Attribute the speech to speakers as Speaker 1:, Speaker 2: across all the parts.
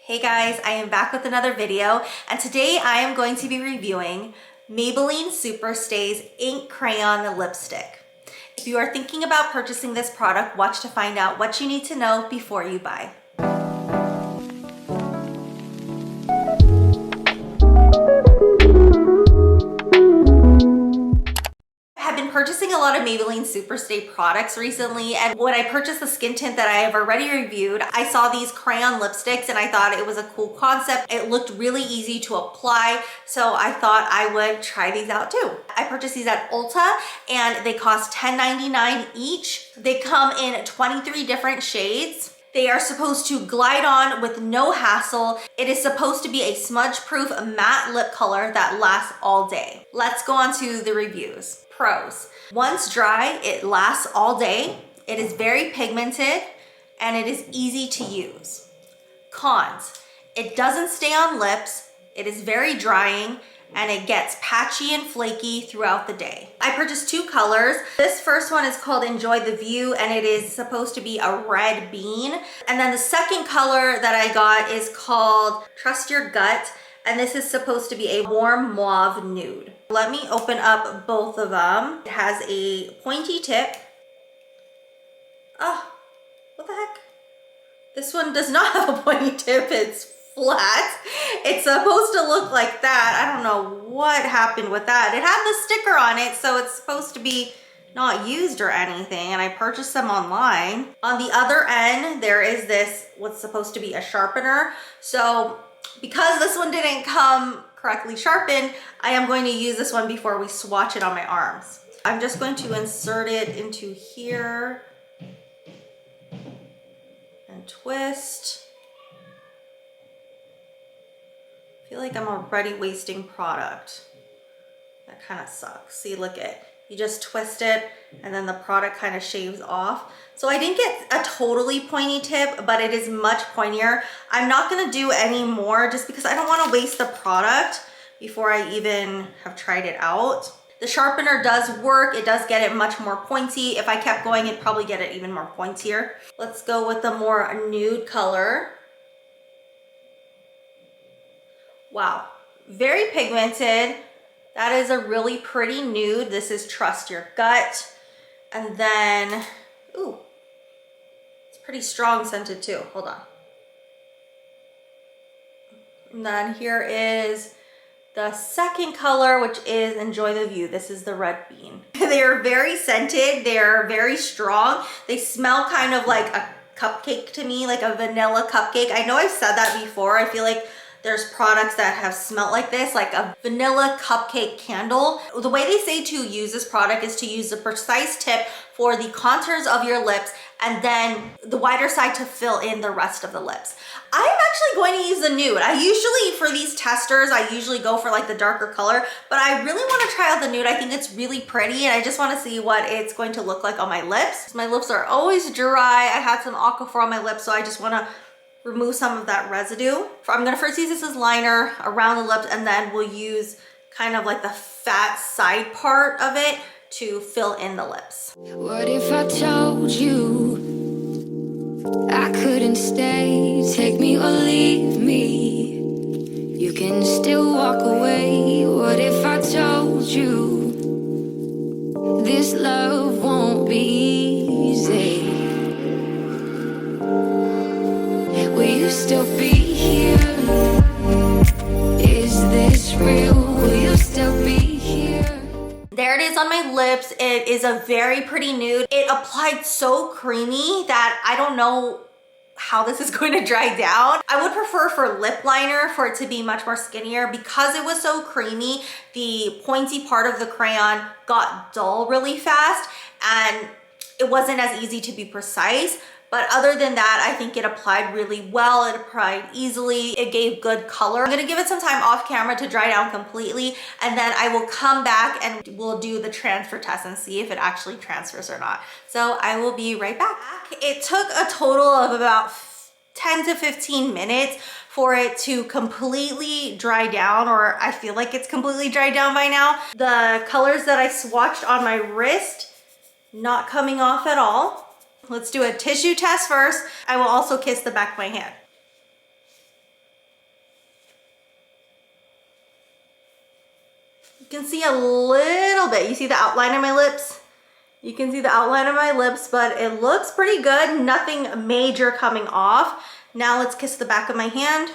Speaker 1: Hey guys, I am back with another video, and today I am going to be reviewing Maybelline Superstay's Ink Crayon Lipstick. If you are thinking about purchasing this product, watch to find out what you need to know before you buy. Purchasing a lot of Maybelline Superstay products recently, and when I purchased the skin tint that I have already reviewed, I saw these crayon lipsticks and I thought it was a cool concept. It looked really easy to apply, so I thought I would try these out too. I purchased these at Ulta and they cost $10.99 each. They come in 23 different shades. They are supposed to glide on with no hassle. It is supposed to be a smudge-proof matte lip color that lasts all day. Let's go on to the reviews. Pros. Once dry, it lasts all day. It is very pigmented and it is easy to use. Cons. It doesn't stay on lips. It is very drying and it gets patchy and flaky throughout the day. I purchased two colors. This first one is called Enjoy the View and it is supposed to be a red bean. And then the second color that I got is called Trust Your Gut, and this is supposed to be a warm mauve nude. Let me open up both of them. It has a pointy tip. Oh, what the heck? This one does not have a pointy tip, it's flat. It's supposed to look like that. I don't know what happened with that. It had the sticker on it, so it's supposed to be not used or anything, and I purchased them online. On the other end, there is this, what's supposed to be a sharpener. So because this one didn't come correctly sharpened, I am going to use this one before we swatch it on my arms. I'm just going to insert it into here and twist. I feel like I'm already wasting product. That kind of sucks. See, look at, you just twist it and then the product kind of shaves off. So I didn't get a totally pointy tip, but it is much pointier. I'm not gonna do any more just because I don't wanna waste the product before I even have tried it out. The sharpener does work. It does get it much more pointy. If I kept going, it'd probably get it even more pointier. Let's go with the more nude color. Wow, very pigmented. That is a really pretty nude. This is Trust Your Gut. And then, ooh, it's pretty strong scented too. Hold on. And then here is the second color, which is Enjoy the View. This is the red bean. They are very scented. They're very strong. They smell kind of like a cupcake to me, like a vanilla cupcake. I know I've said that before. I feel like there's products that have smelled like this, like a vanilla cupcake candle. The way they say to use this product is to use the precise tip for the contours of your lips and then the wider side to fill in the rest of the lips. I'm actually going to use the nude. I usually, for these testers, I usually go for like the darker color, but I really want to try out the nude. I think it's really pretty and I just want to see what it's going to look like on my lips. My lips are always dry. I had some Aquaphor on my lips, so I just want to remove some of that residue. I'm gonna first use this as liner around the lips and then we'll use kind of like the fat side part of it to fill in the lips.
Speaker 2: What if I told you I couldn't stay? Take me or leave me. You can still walk away. What if I told you this love won't be easy? Will you still be here? Is this real? Will you still be here?
Speaker 1: There it is on my lips. It is a very pretty nude. It applied so creamy that I don't know how this is going to dry down. I would prefer for lip liner for it to be much more skinnier. Because it was so creamy, the pointy part of the crayon got dull really fast and it wasn't as easy to be precise. But other than that, I think it applied really well. It applied easily. It gave good color. I'm gonna give it some time off camera to dry down completely, and then I will come back and we'll do the transfer test and see if it actually transfers or not. So I will be right back. It took a total of about 10 to 15 minutes for it to completely dry down, or I feel like it's completely dried down by now. The colors that I swatched on my wrist, not coming off at all. Let's do a tissue test first. I will also kiss the back of my hand. You can see a little bit. You see the outline of my lips? You can see the outline of my lips, but it looks pretty good. Nothing major coming off. Now let's kiss the back of my hand.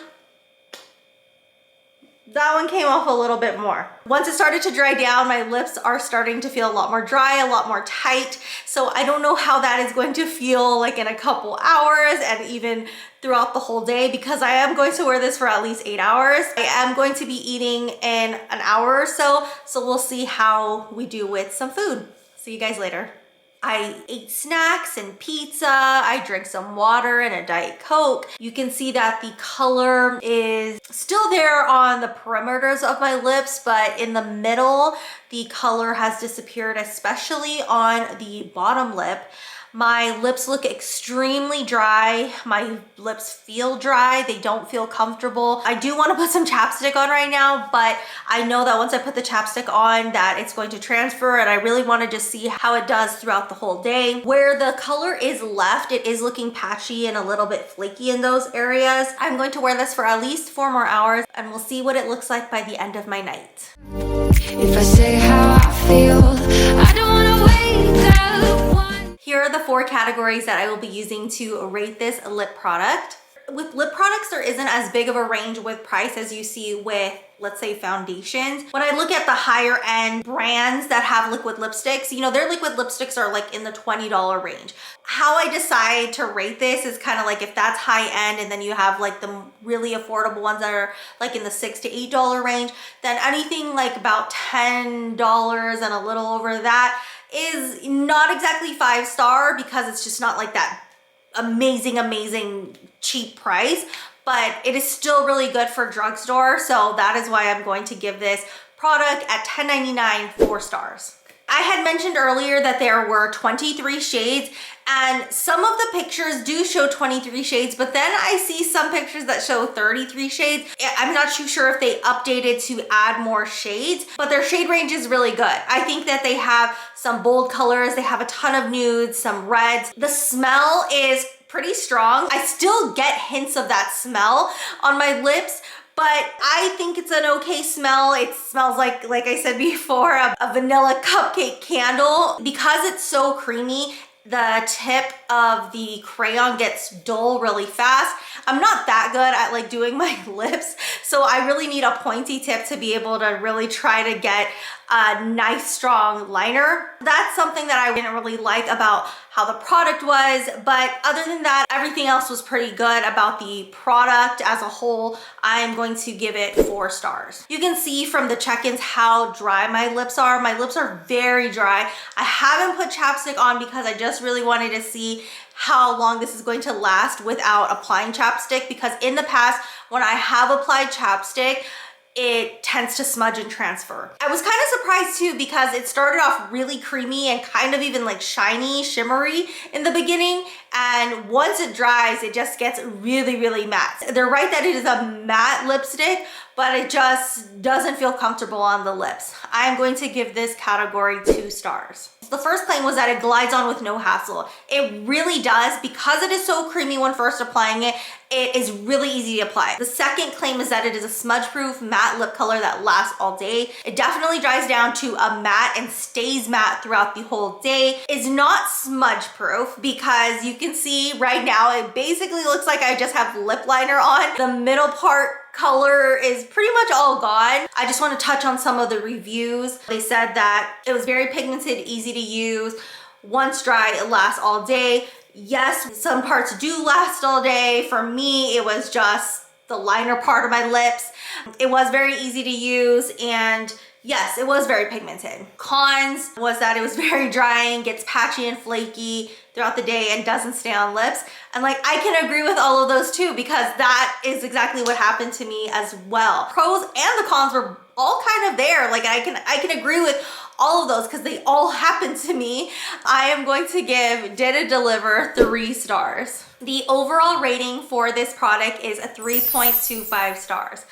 Speaker 1: That one came off a little bit more. Once it started to dry down, my lips are starting to feel a lot more dry, a lot more tight. So I don't know how that is going to feel like in a couple hours and even throughout the whole day, because I am going to wear this for at least 8 hours. I am going to be eating in an hour or so. So we'll see how we do with some food. See you guys later. I ate snacks and pizza. I drank some water and a Diet Coke. You can see that the color is still there on the perimeters of my lips, but in the middle, the color has disappeared, especially on the bottom lip. My lips look extremely dry. My lips feel dry. They don't feel comfortable. I do want to put some chapstick on right now, but I know that once I put the chapstick on that it's going to transfer, and I really want to just see how it does throughout the whole day. Where the color is left, it is looking patchy and a little bit flaky in those areas. I'm going to wear this for at least 4 more hours, and we'll see what it looks like by the end of my night.
Speaker 2: If I say how I feel, I don't wanna wake up one.
Speaker 1: Here are the 4 categories that I will be using to rate this lip product. With lip products, there isn't as big of a range with price as you see with, let's say, foundations. When I look at the higher end brands that have liquid lipsticks, you know, their liquid lipsticks are like in the $20 range. How I decide to rate this is kind of like if that's high end and then you have like the really affordable ones that are like in the $6 to $8 range, then anything like about $10 and a little over that is not exactly 5-star, because it's just not like that amazing cheap price, but it is still really good for drugstore. So that is why I'm going to give this product at $10.99 4 stars. I had mentioned earlier that there were 23 shades, and some of the pictures do show 23 shades, but then I see some pictures that show 33 shades. I'm not too sure if they updated to add more shades, but their shade range is really good. I think that they have some bold colors, they have a ton of nudes, some reds. The smell is pretty strong. I still get hints of that smell on my lips, but I think it's an okay smell. It smells like I said before, a vanilla cupcake candle. Because it's so creamy, the tip of the crayon gets dull really fast. I'm not that good at like doing my lips, so I really need a pointy tip to be able to really try to get a nice strong liner. That's something that I didn't really like about how the product was, but other than that, everything else was pretty good about the product as a whole. I'm going to give it 4 stars. You can see from the check-ins how dry my lips are. My lips are very dry. I haven't put chapstick on because I just really wanted to see how long this is going to last without applying chapstick, because in the past when I have applied chapstick, it tends to smudge and transfer. I was kind of surprised too, because it started off really creamy and kind of even like shiny, shimmery in the beginning. And once it dries, it just gets really matte. They're right that it is a matte lipstick, but it just doesn't feel comfortable on the lips. I'm going to give this category 2 stars. The first claim was that it glides on with no hassle. It really does. Because it is so creamy when first applying it, it is really easy to apply. The second claim is that it is a smudge-proof matte lip color that lasts all day. It definitely dries down to a matte and stays matte throughout the whole day. It's not smudge-proof because you can see right now, it basically looks like I just have lip liner on. The middle part color is pretty much all gone. I just want to touch on some of the reviews. They said that it was very pigmented, easy to use. Once dry, it lasts all day. Yes, some parts do last all day. For me, it was just the liner part of my lips. It was very easy to use, and yes, it was very pigmented. Cons was that it was very drying, gets patchy and flaky throughout the day, and doesn't stay on lips. And like, I can agree with all of those too, because that is exactly what happened to me as well. Pros and the cons were all kind of there. Like I can agree with all of those because they all happened to me. I am going to give Did It Deliver 3 stars. The overall rating for this product is a 3.25 stars.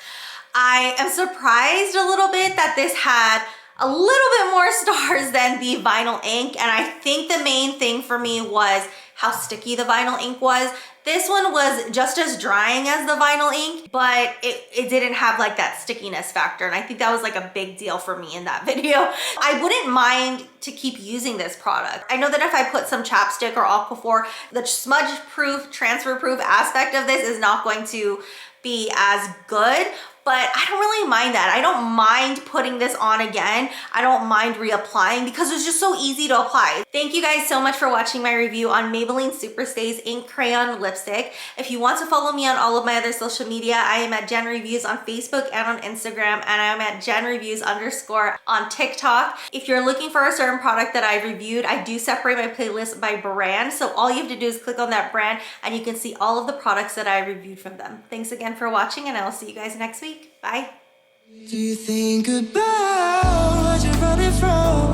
Speaker 1: I am surprised a little bit that this had a little bit more stars than the vinyl ink, and I think the main thing for me was how sticky the vinyl ink was. This one was just as drying as the vinyl ink, but it didn't have like that stickiness factor. And I think that was like a big deal for me in that video. I wouldn't mind to keep using this product. I know that if I put some chapstick or Aquaphor, the smudge proof, transfer proof aspect of this is not going to be as good, but I don't really mind that. I don't mind putting this on again. I don't mind reapplying because it's just so easy to apply. Thank you guys so much for watching my review on Maybelline Superstay's Ink Crayon Lipstick. If you want to follow me on all of my other social media, I am at Jenn Reviews on Facebook and on Instagram, and I am at Jenn Reviews _ on TikTok. If you're looking for a certain product that I reviewed, I do separate my playlist by brand. So all you have to do is click on that brand and you can see all of the products that I reviewed from them. Thanks again for watching, and I will see you guys next week. Bye.
Speaker 3: Do you think about what you're running from?